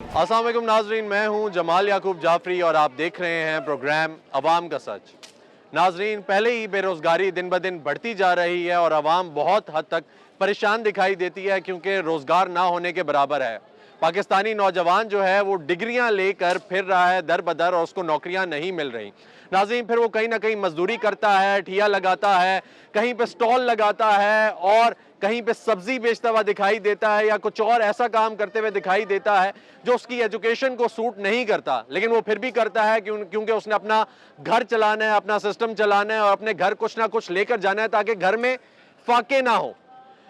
अस्सलाम वालेकुम नाजरीन, मैं हूं जमाल याकूब जाफरी और आप देख रहे हैं प्रोग्राम अवाम का सच। नाजरीन, पहले ही बेरोज़गारी दिन ब दिन बढ़ती जा रही है और अवाम बहुत हद तक परेशान दिखाई देती है क्योंकि रोज़गार ना होने के बराबर है। पाकिस्तानी नौजवान जो है वो डिग्रियां लेकर फिर रहा है दर बदर और उसको नौकरियां नहीं मिल रही। नाज़रीन, फिर वो कहीं ना कहीं मजदूरी करता है, ठिया लगाता है, कहीं पे स्टॉल लगाता है और कहीं पे सब्जी बेचता हुआ दिखाई देता है या कुछ और ऐसा काम करते हुए दिखाई देता है जो उसकी एजुकेशन को सूट नहीं करता, लेकिन वो फिर भी करता है क्योंकि उसने अपना घर चलाना है, अपना सिस्टम चलाना है और अपने घर कुछ ना कुछ लेकर जाना है ताकि घर में फाके ना हो।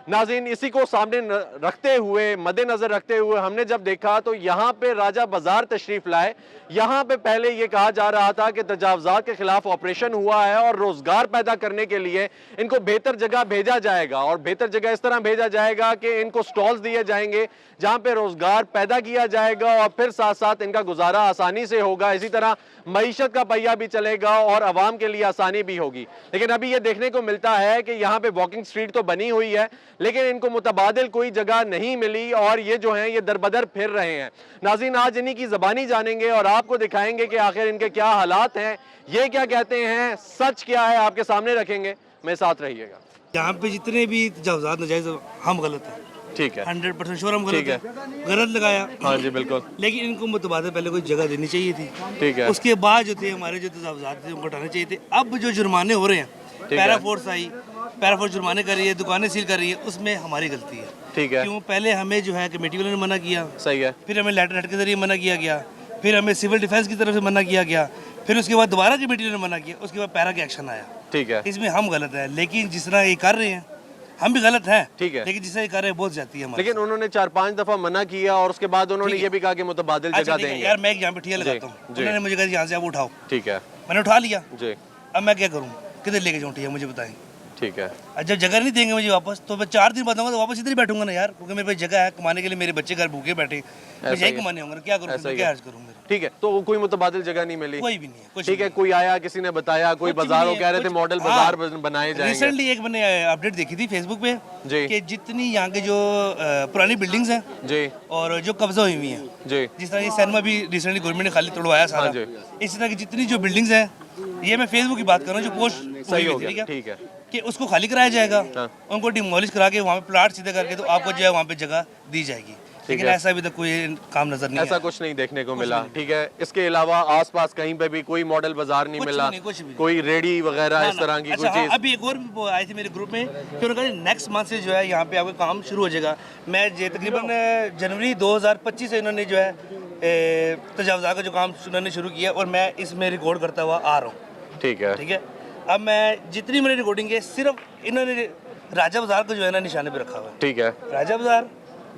नाज़रीन, इसी को सामने रखते हुए, मद्देनजर रखते हुए हमने जब देखा तो यहाँ पे राजा बाजार तशरीफ लाए। यहाँ पे पहले ये कहा जा रहा था कि तजावजात के खिलाफ ऑपरेशन हुआ है और रोजगार पैदा करने के लिए इनको बेहतर जगह भेजा जाएगा और बेहतर जगह इस तरह भेजा जाएगा कि इनको स्टॉल्स दिए जाएंगे जहाँ पे रोजगार पैदा किया जाएगा और फिर साथ साथ इनका गुजारा आसानी से होगा। इसी तरह मईशत का पहिया भी चलेगा और आवाम के लिए आसानी भी होगी। लेकिन अभी ये देखने को मिलता है कि यहाँ पे वॉकिंग स्ट्रीट तो बनी हुई है लेकिन इनको मुतबादिल कोई जगह नहीं मिली और ये जो हैं ये दरबदर फिर रहे हैं। नाज़रीन, आज इन्हीं की ज़बानी जानेंगे और आपको दिखाएंगे कि आखिर इनके क्या हालात हैं, ये क्या कहते हैं, सच क्या है, आपके सामने रखेंगे। मेरे साथ रहिएगा। यहाँ पे जितने भी तजावुज़ात नाजायज़ हम गलत हैं, ठीक है, 100% श्योर हम गलत है, गलत लगाया। हाँ जी बिल्कुल, लेकिन इनको मुतबादल पहले कोई जगह देनी चाहिए थी। ठीक है, उसके बाद जो थे हमारे जो तजावुज़ात थे उनको हटाने चाहिए थे। अब जो जुर्माने हो रहे हैं, पैराफोर्स आई, पैराफोर्स जुर्माने कर रही है, दुकानें सील कर रही है, उसमें हमारी गलती है। ठीक है, क्यों? पहले हमें जो है कमेटी वालों ने मना किया, सही है, फिर हमें लेटर हेड के जरिए मना किया गया, फिर हमें सिविल डिफेंस की तरफ से मना किया गया, फिर उसके बाद दोबारा कमेटी ने मना किया, उसके बाद पैरा के एक्शन आया। ठीक है, इसमें हम गलत है, लेकिन जिस तरह ये कर रहे हैं हम भी गलत हैं। ठीक है, लेकिन जिस तरह ये कर रहे हैं बहुत जाती है हमारी। लेकिन उन्होंने 4-5 दफा मना किया और उसके बाद उन्होंने ये भी कहा कि मुतबादिल अच्छा, जगह ठीक है, देंगे। यार मैं एक यहाँ पे ठिया लगाता हूँ, जी। उन्होंने मुझे कहा यहाँ से आप उठाओ, ठीक है, मैंने उठा लिया, जी, अब मैं क्या करूँ, किधर लेके जाऊँ ठिया, मुझे बताएं। ठीक है, और जब जगह नहीं देंगे मुझे वापस, तो मैं 4 दिन बाद आऊँगा तो वापस इधर ही बैठूंगा ना यार, क्योंकि मेरे पास जगह है कमाने के लिए, मेरे बच्चे घर भूखे बैठे, मैं यही कमाने होंगे, क्या करूँ, क्या अर्ज करूँ। ठीक है। तो कोई मुतबादिल जगह नहीं मिली? कोई भी नहीं है, कुछ ठीक है, कोई आया, किसी ने बताया, कोई बाजारों कह रहे थे मॉडल बाजार बनाए जाएंगे। रिसेंटली एक मैंने अपडेट देखी थी फेसबुक पे जी कि जितनी यहाँ के जो पुरानी बिल्डिंग्स हैं जी और जो कब्जा हुई हुई हैं, जी, जिस तरह ये सिनेमा भी रिसेंटली गवर्नमेंट ने खाली तोड़वाया सारा, इस तरह की जितनी जो बिल्डिंग्स हैं, ये मैं फेसबुक की बात कर रहा हूँ, जो पोस्ट सही हो हुई थी, गया, ठीक है, कि उसको खाली कराया जाएगा, हाँ। उनको डिमोलिश करा के वहाँ पे प्लाट सीधे करके तो आपको जो है वहाँ पे जगह दी जाएगी। लेकिन ऐसा अभी तक कोई काम नजर नहीं ऐसा आया। कुछ नहीं देखने को मिला। ठीक है, इसके अलावा आसपास कहीं पे भी कोई मॉडल बाजार नहीं मिला, कुछ भी कोई रेडी वगैरह इस तरह की कोई चीज? अभी एक और भी आई थी मेरे ग्रुप में कि उन्होंने कहा नेक्स्ट मंथ से जो है यहाँ पे आपका काम शुरू हो जाएगा। मैं ये तकरीबन जनवरी 2025 से इन्होंने जो है तजावुज़ात का जो काम उन्होंने शुरू किया और मैं इसमें रिकॉर्ड करता हुआ आ रहा हूँ। ठीक है, ठीक है, अब मैं जितनी मेरी रिकॉर्डिंग है सिर्फ इन्होंने राजा बाजार को जो है ना निशाने पे रखा हुआ है। ठीक है, राजा बाजार,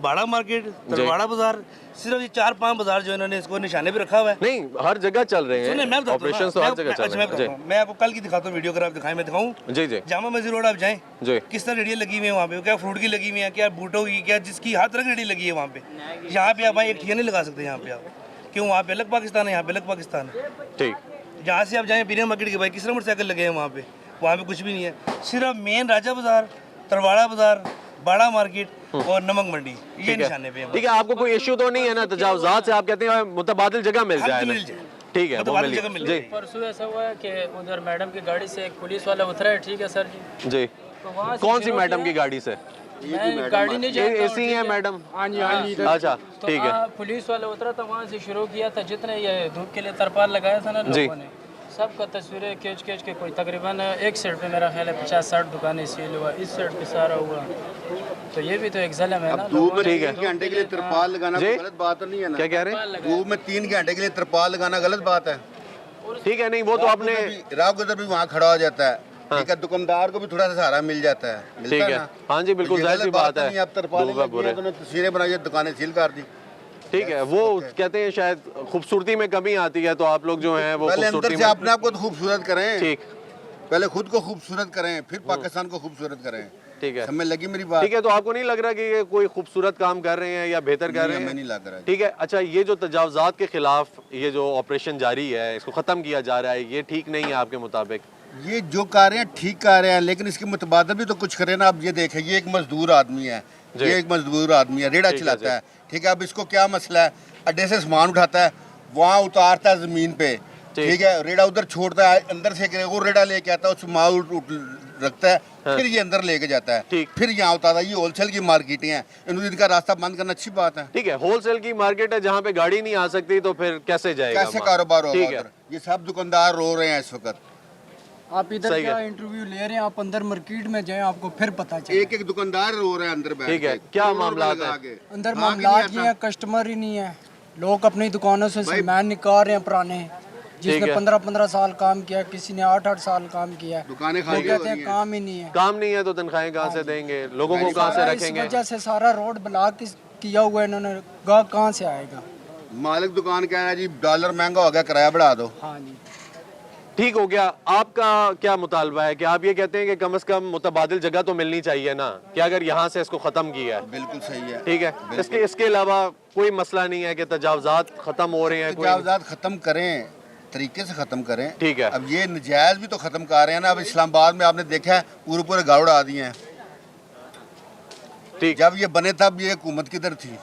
बाड़ा मार्केट, तलवाड़ा बाजार, सिर्फ ये 4-5 बाजार जो इन्होंने इसको निशाने पे रखा हुआ है। नहीं, हर जगह चल रहे सुनिए, मैं हैं बताता हूँ ऑपरेशन, ना, तो हर जगह चल रहे हैं। मैं आपको कल की दिखाता हूँ वीडियो, अगर आप दिखाएं मैं दिखाऊँ। जी जी, जामा मस्जिद रोड आप जाएं, जी, किस तरह रेडियाँ लगी हुई है वहाँ पे, क्या फ्रूट की लगी हुई है, क्या बूटों की, क्या जिसकी हर तरह की रेडी लगी है वहाँ पे। यहाँ पे आप भाई एक ठिया नहीं लगा सकते यहाँ पे आप, क्यों? वहाँ पे अलग पाकिस्तान है, यहाँ पे अलग पाकिस्तान है। ठीक, जहाँ से आप जाएँ पीरियम मार्केट के भाई किस तरह मोटरसाइकिल लगे हैं वहाँ पे कुछ भी नहीं है। सिर्फ मेन राजा बाजार, तलवाड़ा बाजार, बाड़ा मार्केट और नमक मंडी, ये निशाने पे है। ठीक है, आपको कोई इश्यू तो नहीं है ना तजावुज़ात से? आप कहते हैं मुतबादिल जगह मिल जाए ना? ठीक है, वो मिल जी। परसों ऐसा हुआ है कि उधर मैडम की गाड़ी से एक पुलिस वाला उतरा है, ठीक है सर जी, जी, तो वहाँ से कौन सी मैडम की गाड़ी से? मैं गाड़ी नहीं जानता हूँ, ऐसी है मैडम? हाँ जी, हाँ जी, अच्छा, तो ठीक है, पुलिस वाला उतरा था, वहाँ से शुरू किया था। जितने ये धूप के लिए तरपाल लगाया था ना लोगों ने, सबका तस्वीरें खींच के कोई तकरीबन एक साइड पे मेरा ख्याल है 50-60 दुकानें सील हुआ, इस साइड पे सारा हुआ। तो ये भी तो एक ज़ल्म है ना। धूप में 3 घंटे के लिए तरपाल लगाना गलत बात तो नहीं है ना? क्या कह रहे हैं? धूप में 3 घंटे के लिए तरपाल लगाना गलत बात है? ठीक है, नहीं वो तो आपने राह गुजर भी वहाँ खड़ा हो जाता है, ठीक है, दुकानदार को भी थोड़ा सा सहारा मिल जाता है, ठीक है, हाँ जी बिल्कुल, जाहिर सी बात है। आप तरपाल तस्वीरें बनाई, दुकानें सील कर दी। ठीक है, वो कहते हैं शायद खूबसूरती में कमी आती है, तो आप लोग जो हैं वो पहले अंदर खूबसूरती से में अपने आप को खूबसूरत करें, ठीक, पहले खुद को खूबसूरत करें, फिर पाकिस्तान को खूबसूरत करें। ठीक है, समझ लगी मेरी बात? ठीक है, तो आपको नहीं लग रहा कि ये कोई खूबसूरत काम कर रहे हैं या बेहतर कर रहे हैं? हमें नहीं लग रहा। ठीक है, अच्छा, ये जो तजावुज़ात के खिलाफ ये जो ऑपरेशन जारी है, इसको ख़त्म किया जा रहा है, ये ठीक नहीं है आपके मुताबिक? ये जो कर रहे हैं ठीक कर रहे हैं, लेकिन इसके मुतबादल भी तो कुछ करें ना। आप ये देखें, ये एक मजदूर आदमी है, ये एक मजदूर आदमी है, रेड़ा चलाता है, ठीक है। अब इसको क्या मसला है, अड्डे से सामान उठाता है, वहाँ उतारता है ज़मीन पे, ठीक है, रेड़ा उधर छोड़ता है, अंदर से एक और रेड़ा लेके आता है, उस माल रखता है, फिर ये अंदर लेके जाता है, फिर यहाँ उतारता है। ये होलसेल की मार्केटें हैं, इनका रास्ता बंद करना अच्छी बात है। ठीक है, होलसेल की मार्केट है जहाँ पे गाड़ी नहीं आ सकती, तो फिर कैसे जाएगा, कैसे कारोबार होगा ठीक है। उधर? ये सब दुकानदार रो रहे हैं इस वक्त। आप इधर क्या इंटरव्यू ले रहे हैं, आप अंदर मार्केट में जाएं, आपको फिर पता चले। एक एक दुकानदार रो रहे हैं अंदर बैठ के। ठीक है, क्या मामला है? अंदर मामला ये है, कस्टमर ही नहीं है, लोग अपनी दुकानों से सामान निकाल रहे हैं पुराने, जिसने 15-15 साल काम किया, किसी ने 8-8 साल काम किया, दुकानें वो कहते हैं काम ही नहीं है। काम नहीं है तो तनख्वाहें कहाँ से देंगे, लोगों को कहाँ से रखेंगे? इस वजह से सारा रोड ब्लॉक किया हुआ है इन्होंने, गाहक कहाँ से आएगा? मालिक दुकान कह रहा है जी डॉलर महंगा हो गया, किराया बढ़ा दो। हाँ जी, ठीक हो गया। आपका क्या मुतालबा है कि आप ये कहते हैं कि कम से कम मुतबादिल जगह तो मिलनी चाहिए ना, कि अगर यहाँ से इसको खत्म किया है? बिल्कुल सही है, ठीक है, इसके अलावा कोई मसला नहीं है कि तजावजात खत्म हो रहे हैं? तजावजात खत्म करें, तरीके से खत्म करें। ठीक है, अब ये नजायज भी तो खत्म कर रहे हैं ना। अब इस्लामाबाद में आपने देखा है पूरे पूरे गाँव उड़ा दिए हैं। ठीक, जब ये बने तब ये हुकूमत किधर थी?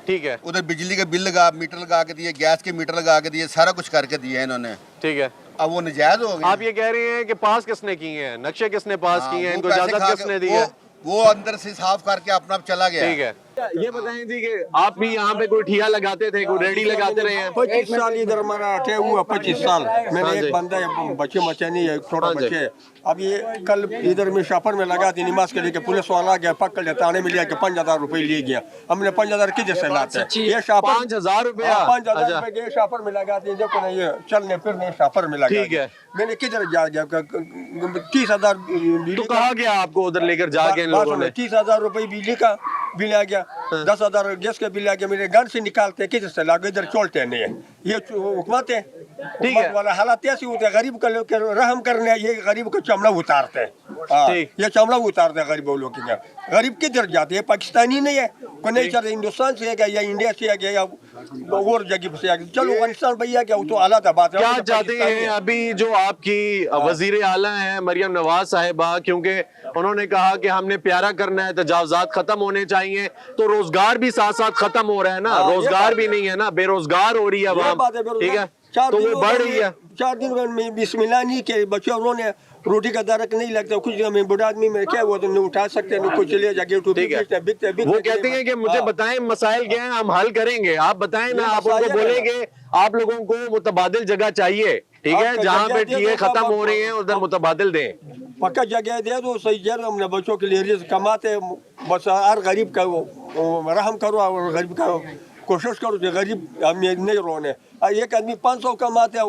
ठीक है, उधर बिजली के बिल लगा, मीटर लगा के दिए, गैस के मीटर लगा के दिए, सारा कुछ करके दिया है इन्होंने। ठीक है। अब वो नजायज हो गए। आप ये कह रहे हैं कि पास किसने किए हैं, नक्शे किसने पास किए हैं, वो इनको पैसे इजाजत खा के किसने दी है? वो अंदर से साफ करके अपना चला गया। ठीक है, ये बताएं जी कि आप भी यहाँ पे कोई ठिया लगाते थे, कोई रेडी लगाते रहे हैं? 25 साल इधर हमारा अटे हुआ, 25 साल। मैंने एक बंदा है, बच्चे बच्चे नहीं है, छोटा बच्चे है। अब ये कल इधर में शापर में लगा थी नमाज के लिए, पुलिस वाला गया पकड़ लिया, थाने में लिया कि 5,000 रुपए ले गया। हमने 5,000 किधर से लाते हैं? ये शापर 5,000 रुपया? 5,000 रुपए के शापर में लगा दी, देखो ना ये चलने फिरने शापर में लगा। ठीक है, मैंने किधर जा गया 30,000 तो कहा गया आपको उधर लेकर जाके इन लोगों ने? 30,000 रुपए बिजली का बिल आ गया, 10,000 गैस का बिल आ गया। मेरे घर से निकालते किधर से लागे, इधर चलते नहीं है ये हुकूमत है। ठीक है, वाला हालात ऐसे होते हैं, गरीब का लोग रहम करने, ये गरीब का चमड़ा उतारते हैं। ये चमड़ा उतारते हैं गरीब लोग के। गरीब किधर जाते हैं? पाकिस्तानी नहीं है, कोई नहीं चलते, हिंदुस्तान से आ गया या इंडिया से आ गया या और जगह से आ गया। चलो अफगानिस्तान भैया क्या, वो तो आला था बात है। क्या चाहते हैं अभी जो आपकी वजीर आला हैं मरियम नवाज साहिबा, क्योंकि उन्होंने कहा कि हमने प्यारा करना है, तजावजात खत्म होने चाहिए, तो रोजगार भी साथ साथ खत्म हो रहा है ना, रोजगार भी नहीं है ना, बेरोजगार हो रही है अवाम, ठीक है, तो वो बढ़ रही है। 4 दिन में बिस्मिल्लाह नहीं के बच्चे उन्होंने रोटी का दरक नहीं लगता, कुछ में बुढ़ा आदमी में क्या वो तो नहीं उठा सकते, नहीं कुछ ले जाके बिकते। वो कहते हैं कि मुझे बताएं मसाइल क्या हैं, हम हल करेंगे। आप बताएं ना, आप उनको बोलेंगे आप लोगों को मुतबादिल जगह चाहिए, ठीक है, जहाँ पे ठिये खत्म हो रही हैं उधर मुतबादिल दें, पक्का जगह दे दो, सही जगह हमने बच्चों के लिए रिज़्क़ कमाते, बस हर गरीब का वो रहम करो और गरीब का कोशिश करो कि गरीब हम नहीं रोने। एक आदमी 500 कमाते हैं,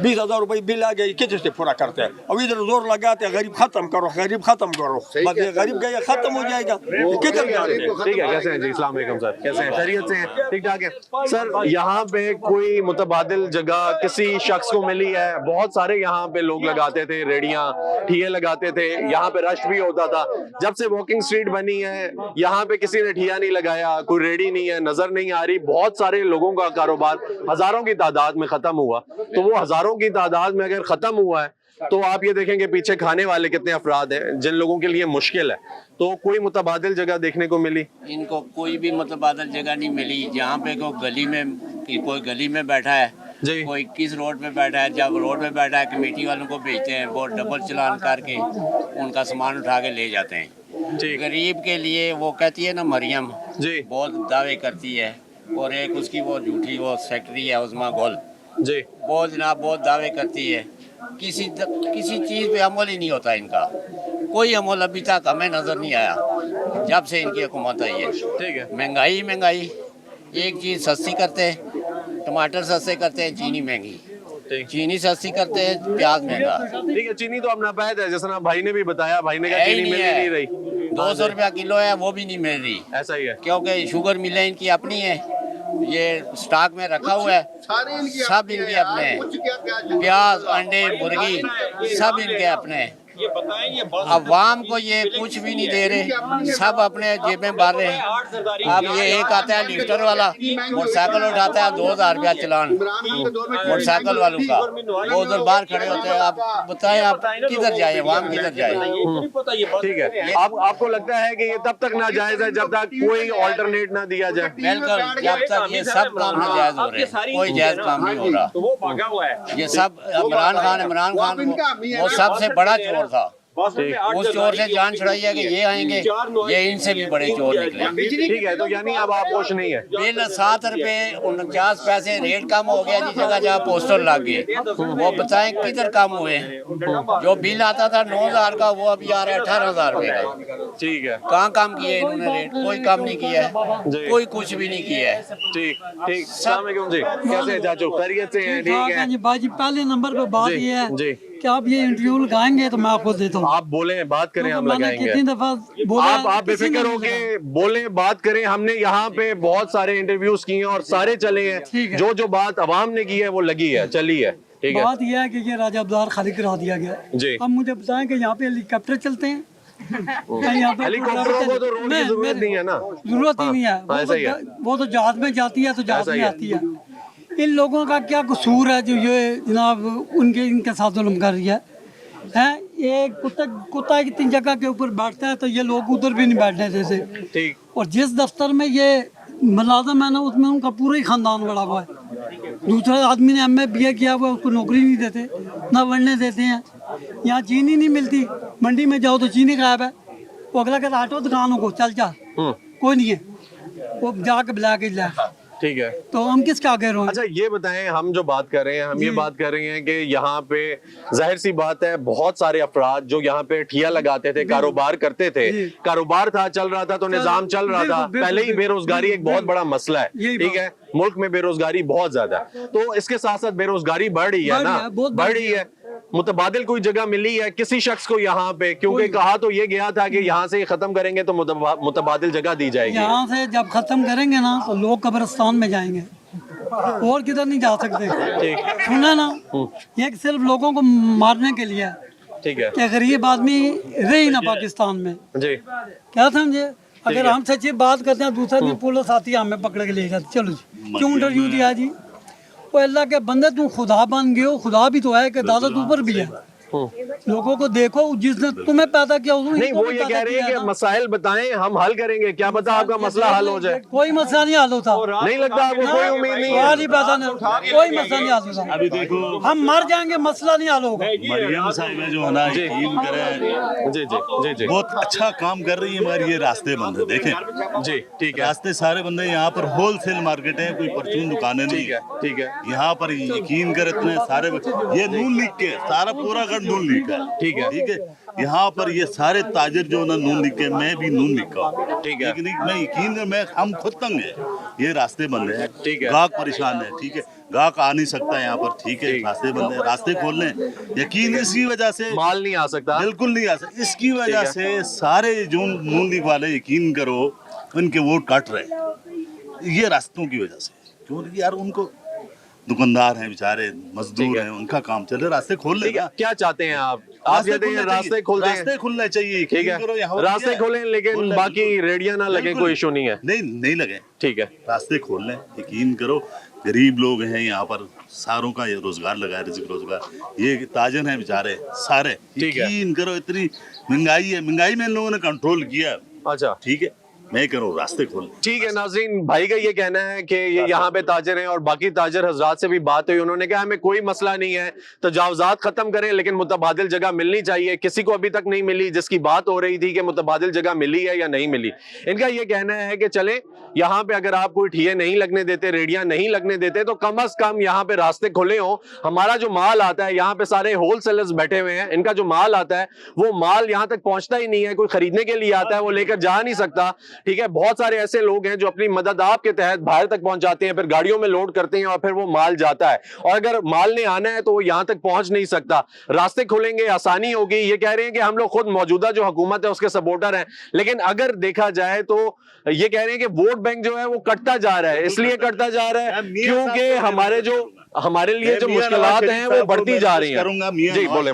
20,000 रुपये बिल आ गए, किधर से पूरा करते हैं? अब इधर जोर लगाते हैं गरीब खत्म करो, गरीब खत्म करो, बस ये गरीब गया खत्म हो जाएगा, किधर जाते हैं? ठीक है, कैसे हैं जी? अस्सलाम वालेकुम सर, कैसे हैं? खैरियत से हैं? ठीक ठाक है सर। यहाँ पे कोई मुतबादिल जगह किसी शख्स को मिली है? बहुत सारे यहाँ पे लोग लगाते थे रेडियां, ठिये लगाते थे, यहाँ पे रश भी होता था। जब से वॉकिंग स्ट्रीट बनी है यहाँ पे किसी ने ठिया नहीं लगाया, कोई रेडी नहीं है, नजर नहीं आ रही। बहुत सारे लोगों का कारोबार हजारों की तादाद में खत्म हुआ, तो वो हजारों की तादाद में अगर खत्म हुआ है तो आप ये देखेंगे पीछे खाने वाले कितने अफराद हैं जिन लोगों के लिए मुश्किल है। तो कोई मुतबादिल जगह देखने को मिली? इनको कोई भी मुतबादिल जगह नहीं मिली। जहाँ पे कोई गली में बैठा है, कोई किस रोड पे बैठा है, जब रोड पे बैठा है कमेटी वालों को भेजते हैं, वो डबल चलान करके उनका सामान उठा के ले जाते हैं। गरीब के लिए वो कहती है ना मरियम जी, बहुत दावे करती है, और एक उसकी वो झूठी वो सेक्रेटरी है उस्मा गोल जी, वो जनाब बहुत दावे करती है। किसी चीज़ पे अमल ही नहीं होता इनका, कोई अमल अभी तक हमें नज़र नहीं आया जब से इनकी हुकूमत आई है। ठीक है, महंगाई, एक चीज़ सस्ती करते हैं, टमाटर सस्ते करते हैं, चीनी महंगी, चीनी सस्ती करते हैं, प्याज महंगा। ठीक है, चीनी तो अपना पैद है, जैसा भाई ने भी बताया, भाई ने कहा चीनी मिल नहीं रही, 200 रुपया किलो है, वो भी नहीं मिल रही। ऐसा ही है, क्योंकि शुगर मिलें इनकी अपनी है, ये स्टॉक में रखा हुआ है, सब इनके अपने हैं, प्याज, अंडे, मुर्गी सब इनके अपने हैं। अवाम को ये कुछ भी नहीं दे रहे, सब अपने जेब में भर रहे हैं। अब ये एक आता है लिफ्टर वाला, मोटरसाइकिल उठाता है 2000 रुपया चलान मोटरसाइकिल वालों का, वो उधर बाहर खड़े होते हैं। आप बताएं आप किधर जाए, अवाम किधर जाए? ठीक है, आपको लगता है कि ये तब तक नाजायज है जब तक कोई ऑल्टरनेट ना दिया जाए? बिल्कुल, जब तक ये सब काम नाजायज हो रहे हैं, कोई जायज काम नहीं हो रहा। ये सब इमरान खान वो सबसे बड़ा चोर था, उस चोर से जान छुड़ाई है कि ये आएंगे, ये इनसे भी बड़े चोर निकले। ठीक है, तो यानी अब आप खुश नहीं है? बिल 7 रुपए 49 पैसे, रेट कम हो गया जी, जगह जगह पोस्टर लग गए। वो बताएं किधर कम हुए? जो बिल आता था 9000 का, वो अभी आ रहा है 18000 रुपए का। ठीक है, कहाँ कम किए इन्होंने रेट? कोई कम नहीं किया है, कोई कुछ भी नहीं किया है। ठीक ठीक। अस्सलाम वालेकुम जी, कैसे हैं चाचू? खैरियत से हैं? ठीक है जी भाई, पहले नंबर पे बात जी, ये है जी। कि आप ये इंटरव्यू लगाएंगे तो मैं आपको देता हूँ। आप बोले, बात करें, हम मैंने लगाएंगे। कितनी दफा बोला, आप बेफिक्र हो के बोले, बात करें। हमने यहाँ पे बहुत सारे इंटरव्यूज किए हैं और सारे चले हैं। जो बात अवाम ने की है वो लगी है, चली है। ठीक है, बात यह है कि ये राजा अब्दार खाली करा दिया गया। जी। अब मुझे बताएं कि यहाँ पे हेलीकॉप्टर चलते हैं? यहाँ पे हेलीकॉप्टरों को तो रोड की जरूरत नहीं है ना। जरूरत ही नहीं है, ऐसा ही है। वो तो जहाज में जाती है, तो जहाज ऐसा ही में है। आती है। इन लोगों का क्या कसूर है जो ये जनाब इनके साथ जुल्म कर रही है? ये कुत्ता इतनी जगह के ऊपर बैठता है तो ये लोग उधर भी नहीं बैठने देते। ठीक। और जिस दफ्तर में ये मुलाजम है ना, उसमें उनका पूरा ही खानदान बड़ा हुआ है। दूसरे आदमी ने MA BA किया हुआ है, उसको नौकरी नहीं देते, ना बढ़ने देते हैं। यहाँ चीनी नहीं मिलती, मंडी में जाओ तो चीनी गायब है। वो अगला कहता ऑटो दुकानों को चल जा, कोई नहीं है, वो जाके बुला के ला। ठीक है, तो हम किसके आगे रोएं? अच्छा ये बताएं, हम जो बात कर रहे हैं, हम ये बात कर रहे हैं कि यहाँ पे जाहिर सी बात है बहुत सारे अफराद जो यहाँ पे ठिया लगाते थे, कारोबार करते थे, कारोबार था, चल रहा था, तो निजाम चल रहा था। पहले ही बेरोजगारी एक बहुत बड़ा मसला है। ठीक है, मुल्क में बेरोजगारी बहुत ज्यादा है, तो इसके साथ साथ बेरोजगारी बढ़ रही है ना, बढ़ रही है। मुतबादिल कोई जगह मिली है किसी शख्स को यहाँ पे? क्योंकि कहा तो ये गया था कि यहाँ से खत्म करेंगे तो मुतबादिल जगह दी जाएगी। यहाँ से जब खत्म करेंगे ना तो लोग कब्रिस्तान में जाएंगे, और किधर नहीं जा सकते। सुना ना, ये सिर्फ लोगों को मारने के लिए। ठीक है, कि गरीब आदमी रहे ना पाकिस्तान में जी, क्या समझे? अगर हम सच्ची बात करते हैं, दूसरा भी पुलिस आती है हमें पकड़ के ले जाती, चलो जी क्यों इंटरव्यू दिया जी? वो अल्लाह के बंदे, तू खुदा बन गए हो, खुदा भी तो है कि दादा तू ऊपर भी है। लोगों को देखो, जिसने तुम्हें पैदा किया नहीं, वो ये कह रहे हैं कि मसाइल बताएं, हम हल करेंगे। क्या पता आपका मसला हल हो जाए। कोई मसला नहीं हल होता। नहीं लगता आपको? कोई उम्मीद नहीं है? कोई मसला नहीं हल होता। अभी देखो, हम मर जाएंगे, मसला नहीं हल होगा। मरियम साहिबा जो है ना, यकीन करें, जी जी जी जी, बहुत अच्छा काम कर रही है। हमारे ये रास्ते बंद है, देखें जी। ठीक है, रास्ते सारे बंद है। यहाँ पर होलसेल मार्केट है, कोई परचून दुकानें नहीं है। ठीक है, यहाँ पर यकीन करें इतने सारे, ये नून लीग के सारा पूरा गढ़ नून लीग का। ठीक है, ठीक है, यहाँ पर ये सारे ताजिर जो ना नून लीग के, मैं भी नून लीग का हूँ। ठीक है, लेकिन मैं यकीन कर, मैं हम खुद तंग है, ये रास्ते बंद है। ठीक है, गाहक परेशान है। ठीक है, गाहक आ नहीं सकता यहाँ पर। ठीक है, रास्ते बंद है, रास्ते खोल लें। यकीन इसी वजह से माल नहीं आ सकता, बिल्कुल नहीं आ सकता। इसकी वजह से सारे जो नून लीग वाले, यकीन करो, उनके वोट काट रहे, ये रास्तों की वजह से। क्योंकि यार उनको दुकानदार हैं बेचारे, मजदूर हैं, उनका काम चल रहा है, रास्ते खोल ले। क्या चाहते हैं आप? आप कहते हैं रास्ते खोल दें, रास्ते खुलने चाहिए। ठीक है, रास्ते खोलें, लेकिन बाकी रेडिया ना लगे, कोई इशू नहीं है। नहीं लगे, ठीक है, रास्ते खोल लें। यकीन करो, गरीब लोग हैं यहाँ पर, सारों का ये रोजगार लगा है, रिज़्क़ रोजगार। ये ताजर हैं बेचारे सारे। यकीन करो, इतनी महंगाई है, महंगाई में इन लोगों ने कंट्रोल किया। अच्छा, ठीक है, मैं करूँ रास्ते खोल। ठीक है नाज़रीन, भाई का ये कहना है कि ये यहाँ पे ताजर हैं और बाकी ताजर हजरात से भी बात हुई, उन्होंने कहा हमें कोई मसला नहीं है, तजावजात खत्म करें, लेकिन मुतबादिल जगह मिलनी चाहिए। किसी को अभी तक नहीं मिली, जिसकी बात हो रही थी कि मुतबादिल जगह मिली है या नहीं मिली। इनका ये कहना है कि चले यहाँ पे अगर आप कोई ठिये नहीं लगने देते, रेडियां नहीं लगने देते, तो कम अज कम यहाँ पे रास्ते खुले हो। हमारा जो माल आता है, यहाँ पे सारे होलसेलर्स बैठे हुए हैं, इनका जो माल आता है वो माल यहाँ तक पहुंचता ही नहीं है। कोई खरीदने के लिए आता है, वो लेकर जा नहीं सकता। ठीक है, बहुत सारे ऐसे लोग हैं जो अपनी मदद आपके तहत बाहर तक पहुंचाते हैं, फिर गाड़ियों में लोड करते हैं और फिर वो माल जाता है, और अगर माल ने आना है तो वो यहां तक पहुंच नहीं सकता। रास्ते खुलेंगे, आसानी होगी। ये कह रहे हैं कि हम लोग खुद मौजूदा जो हुकूमत है उसके सपोर्टर हैं, लेकिन अगर देखा जाए तो ये कह रहे हैं कि वोट बैंक जो है वो कटता जा रहा है। इसलिए कटता जा रहा है क्योंकि हमारे लिए जो मुश्किलात हैं वो बढ़ती जा रही हैं। जी बोले।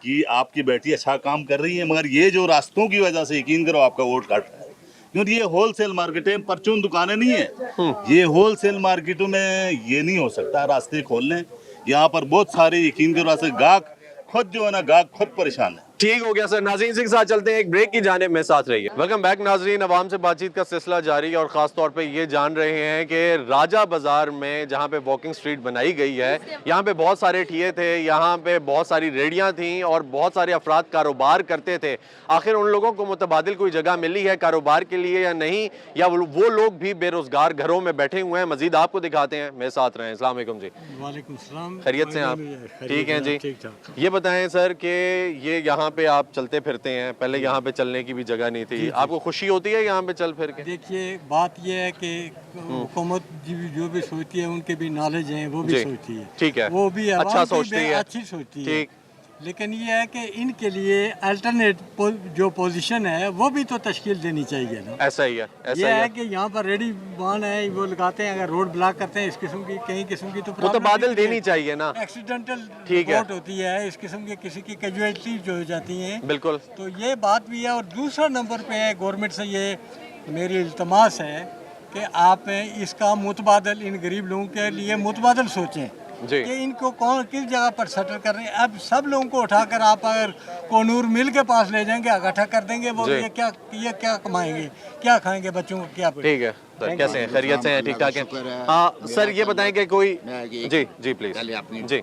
कि आपकी बेटी अच्छा काम कर रही है, मगर ये जो रास्तों की वजह से यकीन करो आपका वोट काट रहा है। क्योंकि ये होलसेल मार्केट है, परचून दुकानें नहीं है। ये होलसेल मार्केटों में ये नहीं हो सकता। रास्ते खोल लें, यहाँ पर बहुत सारे यकीन करो ऐसे गाहक खुद जो है ना, गाहक खुद परेशान है। ठीक हो गया सर। नाज़रीन के साथ चलते हैं एक ब्रेक की जानिब में, साथ रहिए। वेलकम बैक नाज़रीन। अवाम से बातचीत का सिलसिला जारी है और ख़ास तौर पे ये जान रहे हैं कि राजा बाज़ार में जहाँ पे वॉकिंग स्ट्रीट बनाई गई है, यहाँ पे बहुत सारे ठिये थे, यहाँ पे बहुत सारी रेडियाँ थीं और बहुत सारे अफराद कारोबार करते थे। आखिर उन लोगों को मुतबादिल कोई जगह मिली है कारोबार के लिए या नहीं, या वो लोग भी बेरोज़गार घरों में बैठे हुए हैं? मज़ीद आपको दिखाते हैं, मेरे साथ रहें। अस्सलाम वालेकुम जी। वालेकुम सलाम। खैरियत से आप? ठीक हैं जी। ये बताएं सर कि ये यहाँ पे आप चलते फिरते हैं, पहले यहाँ पे चलने की भी जगह नहीं थी, आपको खुशी होती है यहाँ पे चल फिर के? देखिए बात ये है कि हुकूमत जो भी सोचती है उनके भी नॉलेज है, वो भी सोचती है, ठीक है, वो भी अच्छा सोचती है, अच्छी सोचती है, ठीक। लेकिन ये है कि इनके लिए अल्टरनेट जो पोजीशन है वो भी तो तश्कील देनी चाहिए ना। ऐसा ही है, ऐसा ये ही है कि यहाँ पर रेडी वाहन है, वो लगाते हैं, अगर रोड ब्लॉक करते हैं इस किस्म की, कई किस्म की तो मुतबादिल देनी चाहिए ना। एक्सीडेंटल ठीक है, रिपोर्ट होती है इस किस्म की, किसी की कैजुअलिटी जो हो जाती है। बिल्कुल, तो ये बात भी है। और दूसरा नंबर पे है गवर्नमेंट से ये मेरी इल्तमास है कि आप इसका मुतबादल इन गरीब लोगों के लिए मुतबादल सोचें कि इनको कौन किस जगह पर सेटल कर रहे हैं। अब सब लोगों को उठाकर आप अगर कोनूर मिल के पास ले जाएंगे, इकट्ठा कर देंगे, वो ये क्या कमाएंगे, क्या खाएंगे, बच्चों को क्या? ठीक है सर, कैसे हैं? खैरियत से हैं? ठीक ठाक हैं? हाँ सर, ये बताएं कि कोई जी जी प्लीज जी।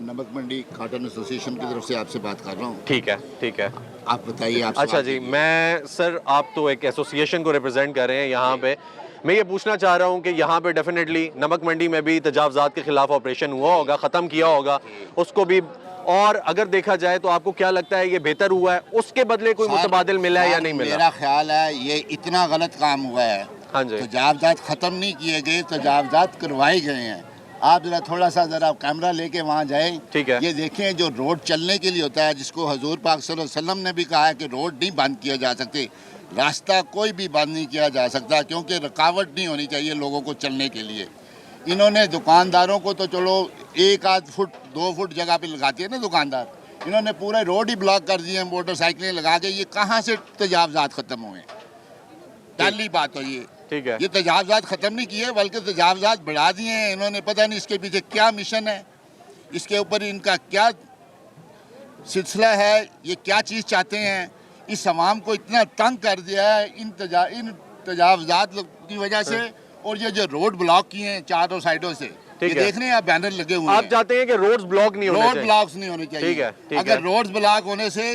नमक मंडी कॉटन एसोसिएशन की तरफ से आपसे बात कर रहा हूँ। ठीक है, ठीक है, आप बताइए। आप अच्छा जी, मैं सर, आप तो एक एसोसिएशन को रिप्रेजेंट कर रहे हैं यहाँ पे। मैं ये पूछना चाह रहा हूँ कि यहाँ पे डेफिनेटली नमक मंडी में भी तजावज़ात के खिलाफ ऑपरेशन हुआ होगा, ख़त्म किया होगा उसको भी, और अगर देखा जाए तो आपको क्या लगता है ये बेहतर हुआ है, उसके बदले कोई मुतबादिल मिला है या नहीं मिला? मेरा ख्याल है ये इतना गलत काम हुआ है। हाँ जी, तजावज़ात ख़त्म नहीं किए गए, तजावज़ात करवाए गए हैं। आप थोड़ा सा कैमरा लेके वहाँ जाएं, ठीक है, ये देखें जो रोड चलने के लिए होता है, जिसको हजूर पाक सल्लल्लाहु अलैहि वसल्लम ने भी कहा है कि रोड नहीं बंद किया जा सकते, रास्ता कोई भी बंद नहीं किया जा सकता, क्योंकि रुकावट नहीं होनी चाहिए लोगों को चलने के लिए। इन्होंने दुकानदारों को तो चलो 1-2 फुट 2 फुट जगह पे लगाती है ना दुकानदार, इन्होंने पूरे रोड ही ब्लॉक कर दिए, मोटरसाइकिलें लगा के। ये कहाँ से तजावज़ात ख़त्म हुए? पहली बात तो ये तजावज़ात ख़त्म नहीं किए, बल्कि तजावज़ात बढ़ा दिए हैं इन्होंने। पता नहीं इसके पीछे क्या मिशन है, इसके ऊपर इनका क्या सिलसिला है, ये क्या चीज़ चाहते हैं। इस अवाम को इतना तंग कर दिया है इन तजावज़ात की वजह से, और ये जो रोड ब्लॉक किए हैं चारों साइडों से, ये देख रहे हैं आप, बैनर लगे हुए हैं। आप चाहते हैं कि रोड्स ब्लॉक नहीं होने चाहिए? रोड ब्लॉक्स नहीं होने चाहिए। ठीक है, ठीक अगर रोड्स ब्लॉक होने से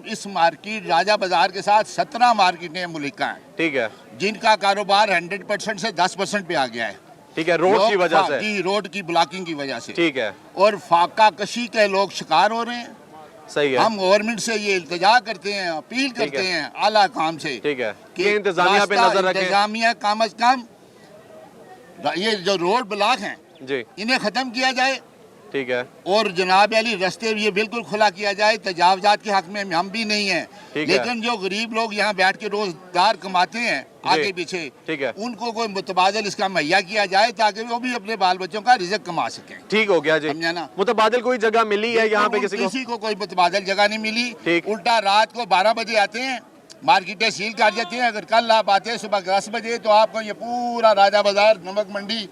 इस मार्केट राजा बाजार के साथ 17 मार्केटें मुल्क हैं, ठीक है, जिनका कारोबार 100% से 10% पे आ गया है। ठीक है, रोड की वजह से, रोड की ब्लॉकिंग की वजह से, ठीक है, और फाका कशी के लोग शिकार हो रहे हैं। सही है। हम गवर्नमेंट से ये इल्तिजा करते हैं, अपील करते हैं आला काम से, ठीक है, कि इंतजामिया पे नजर रखें, इंतजामिया कम अज कम ये जो रोड ब्लॉक हैं जी, इन्हें ख़त्म किया जाए, ठीक है, और जनाब अली रास्ते ये बिल्कुल खुला किया जाए। तजावज़ात के हक में हम भी नहीं हैं, लेकिन जो गरीब लोग यहाँ बैठ के रोजगार कमाते हैं आगे पीछे, ठीक है, उनको कोई मुतबादिल इसका मुहैया किया जाए ताकि वो भी अपने बाल बच्चों का रिज़्क कमा सकें। ठीक हो गया जी, समझा ना? मुतबादिल कोई जगह मिली है यहाँ पे? किसी को कोई मुतबादिल जगह नहीं मिली। उल्टा रात को 12 बजे आते हैं, मार्केटें सील कर जाती हैं। अगर कल आप आते हैं सुबह 10 बजे तो आपको ये पूरा राजा बाजार, नमक मंडी,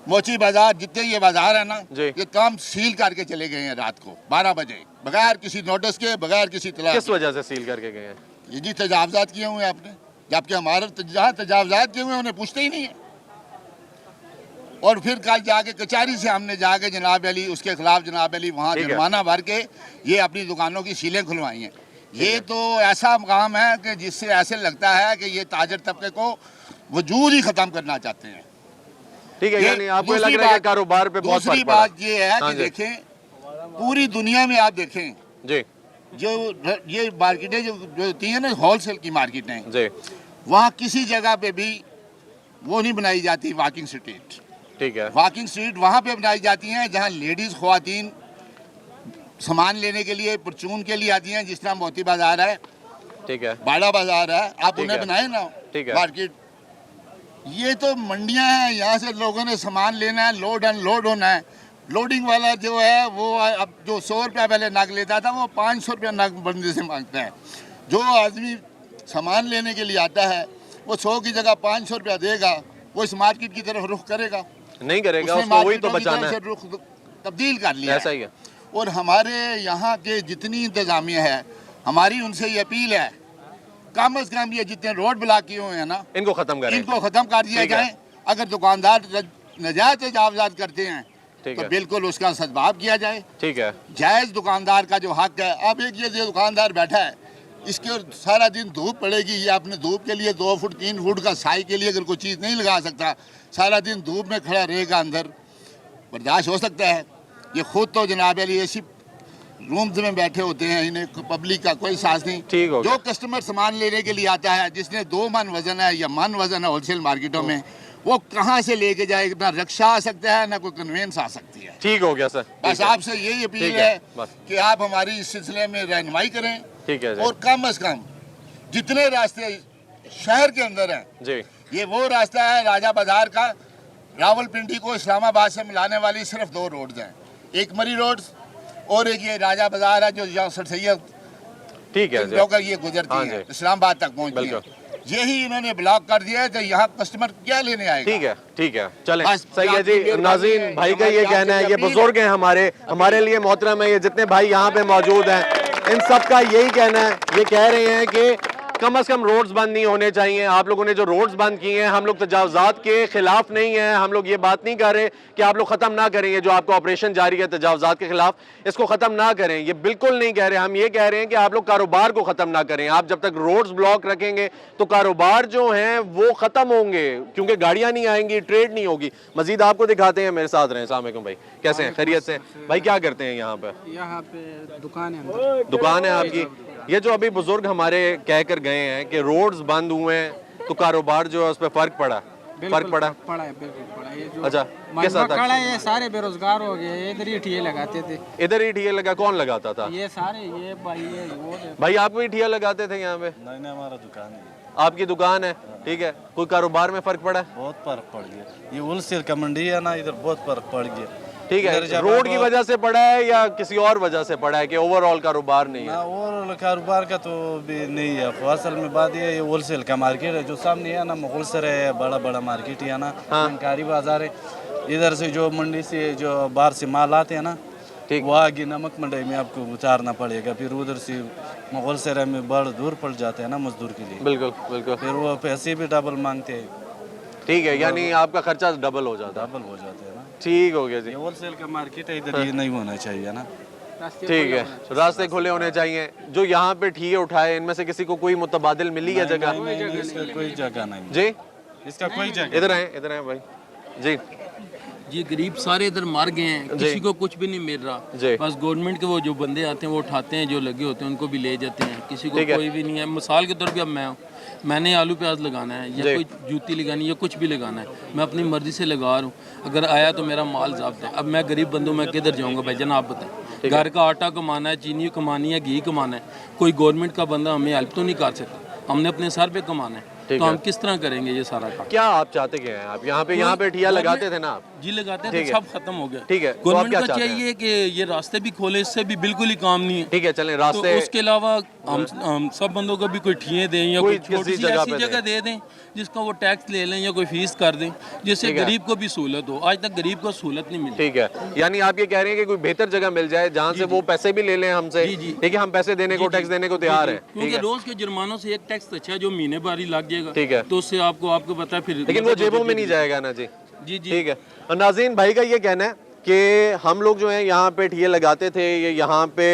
मोची बाजार, जितने ये बाजार है ना, ये काम सील करके चले गए हैं रात को 12 बजे, बगैर किसी नोटिस के, बगैर किसी तलाश। किस वजह से सील करके गए हैं? ये जी तजावज़ात किए हुए हैं आपने, जबकि हमारे जहाँ तजावज़ात किए हुए हैं उन्हें पूछते ही नहीं है। और फिर कल जाके कचहरी से हमने जाके जनाब अली उसके खिलाफ जनाब अली वहाँ जुर्माना भर के ये अपनी दुकानों की सीलें खुलवाई हैं। ये तो ऐसा काम है कि जिससे ऐसे लगता है कि ये ताजर तबके को वजूद ही ख़त्म करना चाहते हैं। ठीक है, यानी आपको लग रहा है कि कारोबार पे बहुत फर्क पड़ा। दूसरी बात ये है कि देखें, पूरी दुनिया में आप देखें जी, जो ये मार्केटें जो होती हैं ना, होलसेल की मार्केटें जी, वहाँ किसी जगह पे भी वो नहीं बनाई जाती वॉकिंग स्ट्रीट। ठीक है, वॉकिंग स्ट्रीट वहाँ पे बनाई जाती हैं जहाँ लेडीज़ ख्वातीन सामान लेने के लिए, परचून के लिए आती हैं, जिस तरह मोती बाजार है, ठीक है, बाड़ा बाजार है, आप उन्हें बनाए ना, ठीक है, मार्केट। ये तो मंडियां हैं, यहाँ से लोगों ने सामान लेना है, लोड अनलोड होना है, लोडिंग वाला जो है वो अब जो 100 रुपया पहले नग लेता था वो 500 रुपया नग बंदे से मांगता है। जो आदमी सामान लेने के लिए आता है वो 100 की जगह 500 रुपया देगा, वो इस मार्केट की तरफ रुख करेगा नहीं करेगा, उसने उसको वही तो मार्केटों की बचाना तरफ है। से रुख तब्दील कर लिया ऐसा ही है। और हमारे यहाँ के जितनी इंतजामिया है हमारी उनसे ये अपील है, कम से कम ये जितने रोड ब्लॉक किए हुए हैं ना इनको खत्म करें। इनको खत्म कर दिया ठीक है। जाए। अगर दुकानदार नजायज तजावजात करते हैं ठीक तो है। बिल्कुल उसका सद्भाव किया जाए। ठीक है। जायज़ दुकानदार का जो हक है। अब एक ये जो दुकानदार बैठा है इसके सारा दिन धूप पड़ेगी, ये अपने धूप के लिए 2 फुट 3 फुट का साई के लिए अगर कोई चीज़ नहीं लगा सकता, सारा दिन धूप में खड़ा रहेगा, अंदर बर्दाश्त हो सकता है। ये खुद तो जनाब अली ऐसी रूम्स में बैठे होते हैं, इन्हें पब्लिक का कोई साथ नहीं। ठीक हो गया। जो कस्टमर सामान लेने के लिए आता है जिसने 2 मन वजन है या मन वजन है होलसेल मार्केटों में, वो कहाँ से लेके जाए? ना रिक्शा आ सकता है ना कोई कन्वेंस आ सकती है। ठीक हो गया सर। बस ठीक है। आपसे यही अपील ठीक है बस। कि आप हमारी इस सिलसिले में रहनुमाई करें ठीक है जी। और कम से कम जितने रास्ते शहर के अंदर हैं, जी ये वो रास्ता है राजा बाजार का, रावलपिंडी को इस्लामाबाद से मिलाने वाली सिर्फ 2 रोड्स हैं, एक मरी रोड और एक ये राजा बाजार है जो यहाँ सर सैयद ठीक है जी। होकर ये गुजरती हाँ है जी। इस्लामाबाद तक पहुँचती है। यही इन्होंने ब्लॉक कर दिया है तो यहाँ कस्टमर क्या लेने आएगा? ठीक है। ठीक है चलें। बस सही है आपकी जी। मेहरबानी नाज़रीन है, भाई का ये हमारी कहना है, आपसे ये अपील है। बुजुर्ग हैं हमारे लिए मोहतरम है, ये जितने भाई यहाँ पे मौजूद हैं इन सब का यही कहना है। ये कह रहे हैं कि कम से कम रोड्स बंद नहीं होने चाहिए। आप लोगों ने जो रोड्स बंद किए हैं, हम लोग तजावजात के खिलाफ नहीं हैं, हम लोग ये बात नहीं कर रहे कि आप लोग ख़त्म ना करें। ये जो आपका ऑपरेशन जारी है तजावजात के खिलाफ, इसको ख़त्म ना करें, ये बिल्कुल नहीं कह रहे। हम ये कह रहे हैं कि आप लोग कारोबार को ख़त्म ना करें। आप जब तक रोड्स ब्लॉक रखेंगे तो कारोबार जो हैं वो ख़त्म होंगे, क्योंकि गाड़ियाँ नहीं आएंगी, ट्रेड नहीं होगी। मजीद आपको दिखाते हैं, मेरे साथ रहें। अस्सलाम वालेकुम भाई, कैसे हैं? खैरियत से? भाई क्या करते हैं यहाँ पे? यहाँ पे दुकान है, दुकान है आपकी? ये जो अभी बुजुर्ग हमारे कह कर गए हैं कि रोड्स बंद हुए हैं तो कारोबार जो है उस पर फर्क पड़ा, फर्क पड़ा है, बिल्कुल पड़ा। ये जो अच्छा कैसा था? खड़ा है, ये सारे बेरोजगार हो गए, इधर ही ठिये लगाते थे। इधर ही ठिया लगा? कौन लगाता था? ये सारे ये भाई ये वो भाई आप भी ठिया लगाते थे यहाँ पे? नहीं हमारा दुकान है। आपकी दुकान है, ठीक है। कोई कारोबार में फर्क पड़ा? बहुत फर्क पड़ गया। ये होलसेल का मंडी है ना, इधर बहुत फर्क पड़ गया। ठीक है। रोड की वजह से पड़ा है या किसी और वजह से पड़ा है कि ओवरऑल कारोबार नहीं है? और कारोबार का तो भी नहीं है। असल में बात ये होलसेल का मार्केट है जो सामने है ना, होलसेल है, बड़ा बड़ा मार्केट है ना, कारी बाजार है। इधर से जो मंडी से जो बाहर से माल आते हैं ना, ठीक, वो आगे नमक मंडी में आपको उतारना पड़ेगा, फिर उधर से होलसेल में बड़ा दूर पड़ जाते हैं ना मजदूर के लिए। बिल्कुल बिल्कुल। फिर वो पैसे भी डबल मांगते हैं। ठीक है, यानी आपका खर्चा डबल हो जाता है। डबल हो जाते हैं ना। ठीक हो गया जी। होलसेल का मार्केट है इधर, ये नहीं होना चाहिए ना। ठीक है, रास्ते खुले होने चाहिए। जो यहाँ पे ठिये उठाए इनमें से किसी को कोई मुतबादिल मिली है जगह? नहीं, इसका कोई जगह नहीं जी, इसका कोई जगह। इधर आए भाई जी। जी गरीब सारे इधर मर गए हैं, किसी को कुछ भी नहीं मिल जी। रहा। बस गवर्नमेंट के वो जो बंदे आते हैं वो उठाते हैं, जो लगे होते हैं उनको भी ले जाते हैं, किसी को ठीक है। कोई भी नहीं है। मिसाल के तौर पे अब मैंने आलू प्याज लगाना है या जी। कोई जूती लगानी है या कुछ भी लगाना है, मैं अपनी मर्जी से लगा रहा हूँ। अगर आया तो मेरा माल जब्त है। अब मैं गरीब बंदू, मैं किधर जाऊँगा भाईजान आप बताएं? घर का आटा कमाना है, चीनी कमानी है, घी कमाना है, कोई गवर्नमेंट का बंदा हमें हेल्प तो नहीं कर सकता। हमने अपने सर पे कमाना है, तो हम किस तरह करेंगे ये सारा काम? क्या आप चाहते क्या हैं? आप यहाँ पे ठिया लगाते थे ना आप? जी लगाते ठीक थे, है। सब खत्म हो गया। ठीक है, तो आप गवर्नमेंट क्या को चाहते हैं? चाहिए कि ये रास्ते भी खोले, इससे भी बिल्कुल ही काम नहीं है। ठीक है, चलें तो रास्ते। उसके अलावा हम सब बंदों को भी कोई ठिये दें या कोई कोई छोटी किसी सी जगह ऐसी पे जगह दे दें जिसका वो टैक्स ले लें या कोई फीस कर दें, जिससे ठीक है। गरीब को भी सहूलत हो। आज तक गरीब को सहूलत नहीं मिली। ठीक है, यानी आप ये कह रहे हैं कि कोई बेहतर जगह मिल जाए जहाँ से वो पैसे भी ले लें हमसे। जी, जी। ठीक है, हम पैसे देने को, टैक्स देने को तैयार है। ठीक क्योंकि है, रोज के जुर्मानों से एक टैक्स अच्छा है जो महीने बारी लग जाएगा। ठीक है। तो उससे आपको पता है फिर, लेकिन वो जेबों में नहीं जाएगा ना जी। जी जी। ठीक है। और नाज़रीन भाई का ये कहना है कि हम लोग जो है यहाँ पे ठिये लगाते थे, ये यहाँ पे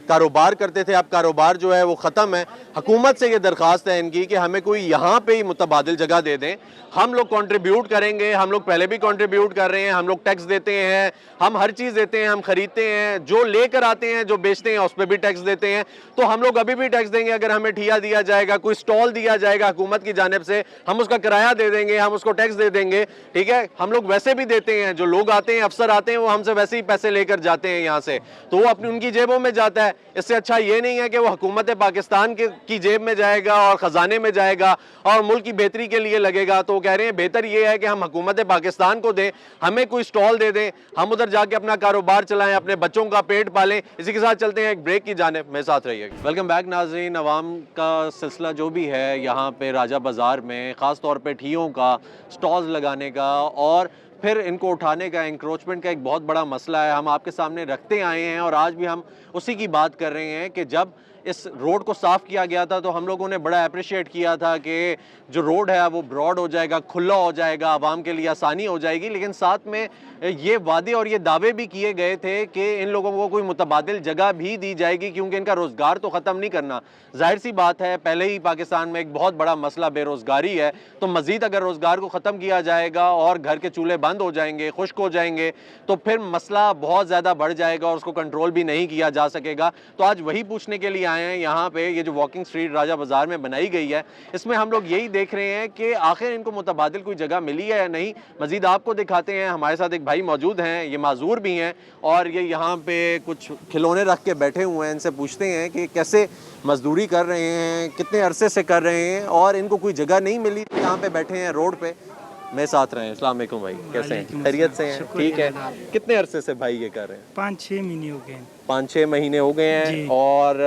कारोबार करते थे, अब कारोबार जो है वो ख़त्म है। हुकूमत से ये दरख्वास्त है इनकी कि हमें कोई यहाँ पे ही मुतबादिल जगह दे दें। हम लोग कंट्रीब्यूट करेंगे, हम लोग पहले भी कंट्रीब्यूट कर रहे हैं, हम लोग टैक्स देते हैं, हम हर चीज़ देते हैं, हम खरीदते हैं, जो लेकर आते हैं, जो बेचते हैं उस पर भी टैक्स देते हैं। तो हम लोग अभी भी टैक्स देंगे। अगर हमें ठिया दिया जाएगा, कोई स्टॉल दिया जाएगा हुकूमत की जानिब से, हम उसका किराया दे देंगे, हम उसको टैक्स दे देंगे। ठीक है, हम लोग वैसे भी देते हैं, जो लोग आते हैं, अफसर आते हैं, वो हमसे वैसे ही पैसे लेकर जाते हैं यहाँ से, तो वो अपनी उनकी जेबों में जाता है। है, इससे अच्छा ये नहीं है कि वो हुकूमत पाकिस्तान की जेब में जाएगा और ख़जाने में जाएगा और मुल्क की बेहतरी के लिए लगेगा। तो कह रहे हैं बेहतर ये है कि हम हुकूमत पाकिस्तान को दें, हमें कोई स्टॉल दे दें, हम उधर जाके अपना कारोबार चलाएं, अपने बच्चों का पेट पालें। इसी के साथ चलते हैं एक ब्रेक की जानिब, मेरे साथ रहिएगा। वेलकम बैक नाज़रीन। अवाम का सिलसिला जो भी है यहाँ पे राजा बाज़ार में, ख़ास तौर पे ठियों का स्टॉल्स लगाने का और फिर इनको उठाने का, इंक्रोचमेंट का एक बहुत बड़ा मसला है, हम आपके सामने रखते आए हैं। और आज भी हम उसी की बात कर रहे हैं कि जब इस रोड को साफ़ किया गया था तो हम लोगों ने बड़ा अप्रिशिएट किया था कि जो रोड है वो ब्रॉड हो जाएगा, खुला हो जाएगा, आवाम के लिए आसानी हो जाएगी। लेकिन साथ में ये वादे और ये दावे भी किए गए थे कि इन लोगों को कोई मुतबादिल जगह भी दी जाएगी, क्योंकि इनका रोज़गार तो ख़त्म नहीं करना। जाहिर सी बात है, पहले ही पाकिस्तान में एक बहुत बड़ा मसला बेरोज़गारी है, तो मज़ीद अगर रोज़गार को ख़त्म किया जाएगा और घर के चूल्हे बंद हो जाएंगे, खुश्क हो जाएंगे, तो फिर मसला बहुत ज़्यादा बढ़ जाएगा और उसको कंट्रोल भी नहीं किया जा सकेगा। तो आज वही पूछने के लिए आए हैं यहाँ पे। ये जो वॉकिंग स्ट्रीट राजा बाज़ार में बनाई गई है, इसमें हम लोग यही देख रहे हैं कि आखिर इनको मुतबादिल कोई जगह मिली है या नहीं। मज़ीद आपको दिखाते हैं, हमारे साथ एक भाई मौजूद हैं, ये माजूर भी हैं और ये यहाँ पे कुछ खिलौने रख के बैठे हुए हैं। इनसे पूछते हैं कि कैसे मजदूरी कर रहे हैं, कितने अरसे से कर रहे हैं और इनको कोई जगह नहीं मिली तो यहाँ पे बैठे हैं रोड पे। मेरे साथ रहे। अस्सलाम वालेकुम भाई, कैसे हैं? खैरियत से हैं? ठीक है। कितने अरसे से भाई ये कर रहे हैं? 5-6 महीने हो गए। 5-6 महीने हो गए हैं। और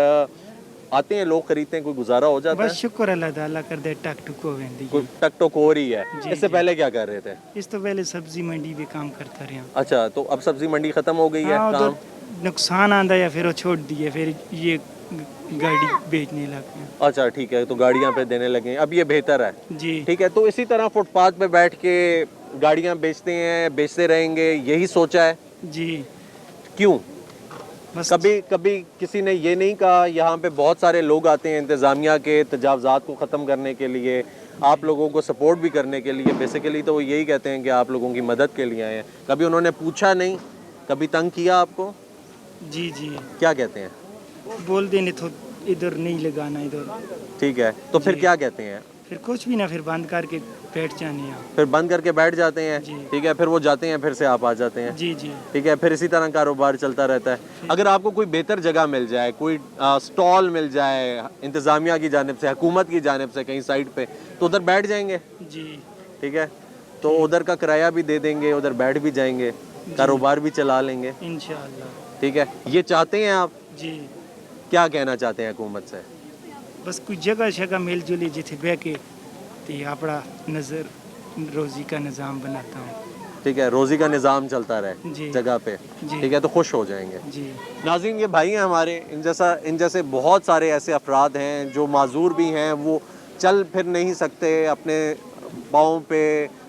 आते हैं लोग, खरीदते हैं, कोई गुजारा हो जाता है? बस शुक्र अल्लाह ताला कर दे, टक टुक हो वेंदी। कोई टक टुक हो रही है। इससे पहले क्या कर रहे थे? इस तो पहले सब्जी मंडी भी काम करता रहा। अच्छा, तो अब सब्जी मंडी खत्म हो गई है, काम नुकसान आंदा या फिर वो छोड़ दिए, फिर ये गाड़ी बेचने लगे। अच्छा ठीक है, तो गाड़ियाँ पे देने लगे, अब ये बेहतर है जी। ठीक है, तो इसी तरह फुटपाथ पे बैठ के गाड़ियाँ बेचते हैं, बेचते रहेंगे, यही सोचा है जी? क्यों? कभी किसी ने ये नहीं कहा? यहाँ पे बहुत सारे लोग आते हैं इंतज़ामिया के तजावज़ात को ख़त्म करने के लिए, आप लोगों को सपोर्ट भी करने के लिए, बेसिकली तो वो यही कहते हैं कि आप लोगों की मदद के लिए आए हैं। कभी उन्होंने पूछा नहीं, कभी तंग किया आपको? जी जी। क्या कहते हैं? बोल देने तो इधर नहीं लगाना, इधर ठीक है, तो फिर क्या कहते हैं? फिर कुछ भी ना, फिर बंद करके बैठ जाने हैं। फिर बंद करके बैठ जाते हैं? ठीक है, फिर वो जाते हैं, फिर से आप आ जाते हैं? जी जी। ठीक है, फिर इसी तरह कारोबार चलता रहता है। अगर आपको कोई बेहतर जगह मिल जाए, कोई स्टॉल मिल जाए इंतज़ामिया की जानिब से, हुकूमत की जानिब से कहीं साइड पे, तो उधर बैठ जाएंगे? जी ठीक है, तो उधर का किराया भी दे देंगे, उधर बैठ भी जाएंगे, कारोबार भी चला लेंगे इंशाअल्लाह। ठीक है, ये चाहते हैं आप? जी। क्या कहना चाहते हैं हुकूमत से? बस कोई जगह शगह मिल जुली जिथे बह के तो अपना नज़र रोज़ी का निज़ाम बनाता हूँ। ठीक है, रोज़ी का निज़ाम चलता रहे जगह पे, ठीक है, तो खुश हो जाएंगे जी। नाज़रीन, ये भाई हैं हमारे, इन जैसे बहुत सारे ऐसे अफराद हैं जो माजूर भी हैं, वो चल फिर नहीं सकते अपने पाँव पे,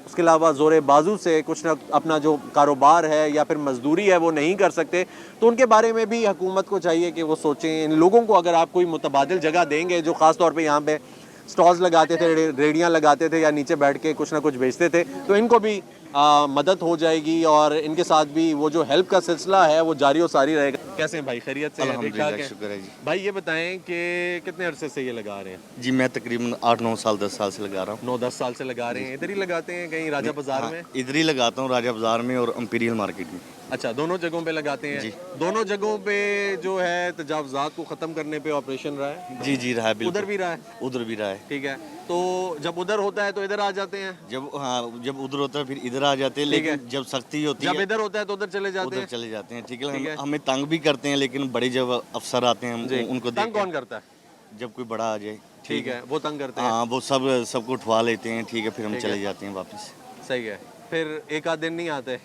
उसके अलावा ज़ोरे बाजू से कुछ ना अपना जो कारोबार है या फिर मजदूरी है वो नहीं कर सकते। तो उनके बारे में भी हुकूमत को चाहिए कि वो सोचें। इन लोगों को अगर आप कोई मुतबादिल जगह देंगे, जो ख़ास तौर पे यहाँ पे स्टॉल्स लगाते थे, रेडियाँ लगाते थे या नीचे बैठ के कुछ ना कुछ बेचते थे, तो इनको भी मदद हो जाएगी और इनके साथ भी वो जो हेल्प का सिलसिला है वो जारी और सारी रहेगा। कैसे हैं भाई, खैरियत से? अल्हम्दुलिल्लाह, शुक्र है जी। भाई ये बताएं कि कितने अरसे से ये लगा रहे हैं? जी मैं तकरीबन 8-9 साल 10 साल से लगा रहा हूँ। 9-10 साल से लगा रहे हैं। इधर ही लगाते हैं कहीं राजा बाजार में? इधर ही लगाता हूँ, राजा बाजार में और इंपीरियल मार्केट में। अच्छा, दोनों जगहों पे लगाते हैं? दोनों जगहों पे जो है तजावज़ात को ख़त्म करने पे ऑपरेशन रहा है? जी जी रहा है, बिल्कुल। उधर भी रहा है? उधर भी रहा है। ठीक है, तो जब उधर होता है तो इधर आ जाते हैं? जब उधर होता है फिर इधर आ जाते हैं, लेकिन जब सख्ती होती है, जब इधर होता है तो उधर चले जाते हैं? उधर चले जाते हैं। ठीक है, हमें तंग भी करते हैं, लेकिन बड़े जब अफसर आते हैं उनको तंग कौन करता है? जब कोई बड़ा आ जाए, ठीक है, वो तंग करते हैं? हाँ, वो सबको उठवा लेते हैं। ठीक है, फिर हम चले जाते हैं वापस। सही है, फिर एक आध दिन नहीं आते?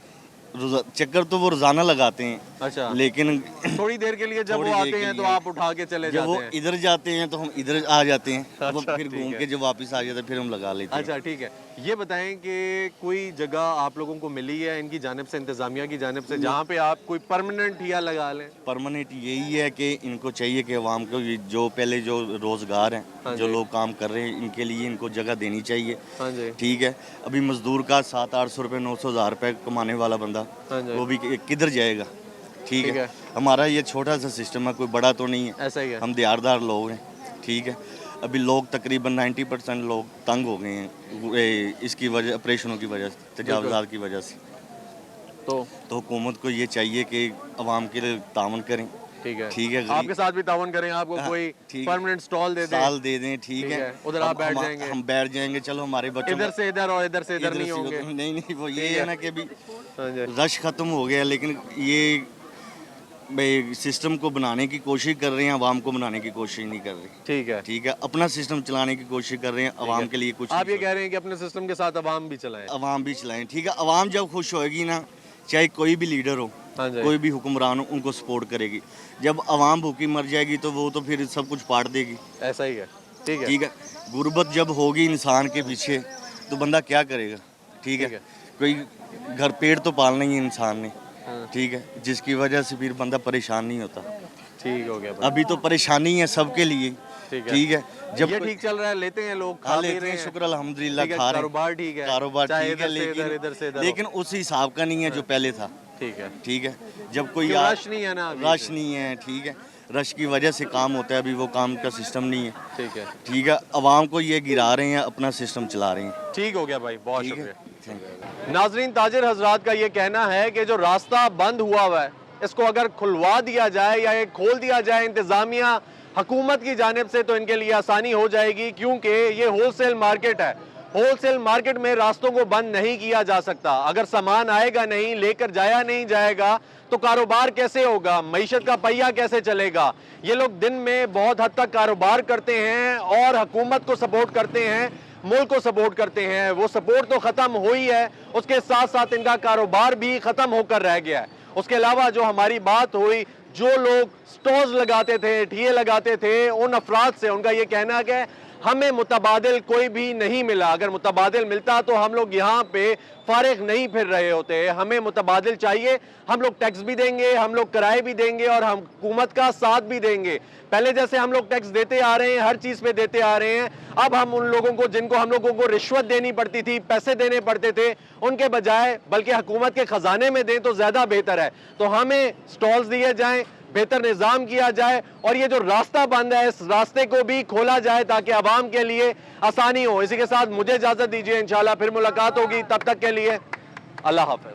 चक्कर तो वो रोजाना लगाते हैं। अच्छा, लेकिन थोड़ी देर के लिए जब वो आते हैं तो आप उठा के चले जाते हैं? जब वो इधर जाते हैं तो हम इधर आ जाते हैं, वो फिर घूम के जब वापस आ जाते हैं फिर हम लगा लेते हैं। अच्छा ठीक है, ये बताएं कि कोई जगह आप लोगों को मिली है इनकी जानिब से, इंतजामिया की जानिब से, जहाँ पे आप कोई परमानेंट ठिया लगा लें? परमानेंट यही है कि इनको चाहिए कि अवाम को जो पहले जो रोजगार हैं, जो लोग काम कर रहे हैं, इनके लिए इनको जगह देनी चाहिए। ठीक है, अभी मजदूर का 700-800 रुपये 900,000 रुपये कमाने वाला बंदा वो भी किधर जाएगा? ठीक है, हमारा ये छोटा सा सिस्टम है, कोई बड़ा तो नहीं है, ऐसा ही है, हम दिहाड़दार लोग हैं। ठीक है, अभी लोग तकरीबन 90% लोग तंग हो गए हैं इसकी वजह, ऑपरेशनों की वजह से, तजावज़ात की वजह से। तो हुकूमत को ये चाहिए कि अवाम के लिए तावन करें, ठीक है, ठीक है। आपके साथ भी तावन करें, आपको कोई परमानेंट स्टॉल दे दें, स्टॉल दे दें, ठीक है, उधर आप बैठ जाएंगे, हम बैठ जाएंगे। चलो हमारे बच्चों इधर से इधर और इधर से इधर नहीं होंगे। नहीं, वो ये है ना कि अभी रश खत्म हो गया, लेकिन ये भाई सिस्टम को बनाने की कोशिश कर रहे हैं, आवाम को बनाने की कोशिश नहीं कर रहे। ठीक है, अपना सिस्टम चलाने की कोशिश कर रहे हैं, आवाम के लिए कुछ। आप ये कह रहे हैं कि अपने सिस्टम के साथ आवाम भी चलाएं? आवाम भी चलाएं, ठीक है। आवाम जब खुश होएगी ना, चाहे कोई भी लीडर हो, कोई भी हुक्मरान हो, उनको सपोर्ट करेगी। जब आवाम भूखी मर जाएगी तो वो तो फिर सब कुछ पाट देगी। ऐसा ही है, ठीक है, ठीक है। गुर्बत जब होगी इंसान के पीछे तो बंदा क्या करेगा, ठीक है। कोई घर पेट तो पालना ही है इंसान ने, ठीक है, जिसकी वजह से फिर बंदा परेशान नहीं होता। ठीक हो गया। अभी तो परेशानी है सबके लिए, ठीक है। जब ये ठीक चल रहा है, लेते हैं लोग, खा लेते हैं, शुक्र अल्हम्दुलिल्लाह, खा रहे हैं, कारोबार ठीक है, कारोबार ठीक है, लेकिन लेकिन उस हिसाब का नहीं है जो पहले था। ठीक है। जब कोई रश नहीं है ना, रश नहीं है, ठीक है। रश की वजह से काम होता है, अभी वो काम का सिस्टम नहीं है, ठीक है। आवाम को ये गिरा रहे हैं, अपना सिस्टम चला रहे हैं। ठीक हो गया भाई, बहुत शुक्रिया। नाजरीन, ताजिर हजरात का ये कहना है कि जो रास्ता बंद हुआ है, इसको अगर खुलवा दिया जाए या ये खोल दिया जाए इंतजामिया हुकूमत की जानिब से, तो इनके लिए आसानी हो जाएगी, क्योंकि ये होलसेल मार्केट है। होलसेल मार्केट में रास्तों को बंद नहीं किया जा सकता। अगर सामान आएगा नहीं, लेकर जाया नहीं जाएगा, तो कारोबार कैसे होगा, मईशत का पहिया कैसे चलेगा। ये लोग दिन में बहुत हद तक कारोबार करते हैं और हुकूमत को सपोर्ट करते हैं, मुल्क को सपोर्ट करते हैं। वो सपोर्ट तो ख़त्म हुई है, उसके साथ साथ इनका कारोबार भी ख़त्म होकर रह गया है। उसके अलावा जो हमारी बात हुई, जो लोग स्टॉल्स लगाते थे, ठिये लगाते थे, उन अफराद से उनका ये कहना है कि हमें मुतबादिल कोई भी नहीं मिला। अगर मुतबादिल मिलता तो हम लोग यहाँ पे फारिग नहीं फिर रहे होते। हमें मुतबादिल चाहिए, हम लोग टैक्स भी देंगे, हम लोग किराए भी देंगे और हम हुकूमत का साथ भी देंगे। पहले जैसे हम लोग टैक्स देते आ रहे हैं, हर चीज़ पे देते आ रहे हैं, अब हम उन लोगों को, जिनको हम लोगों को रिश्वत देनी पड़ती थी, पैसे देने पड़ते थे, उनके बजाय बल्कि हुकूमत के ख़जाने में दें तो ज़्यादा बेहतर है। तो हमें स्टॉल्स दिए जाएँ, बेहतर निज़ाम किया जाए और ये जो रास्ता बंद है, इस रास्ते को भी खोला जाए ताकि आवाम के लिए आसानी हो। इसी के साथ मुझे इजाज़त दीजिए, इंशाल्लाह फिर मुलाकात होगी। तब तक के लिए अल्लाह हाफ़िज़।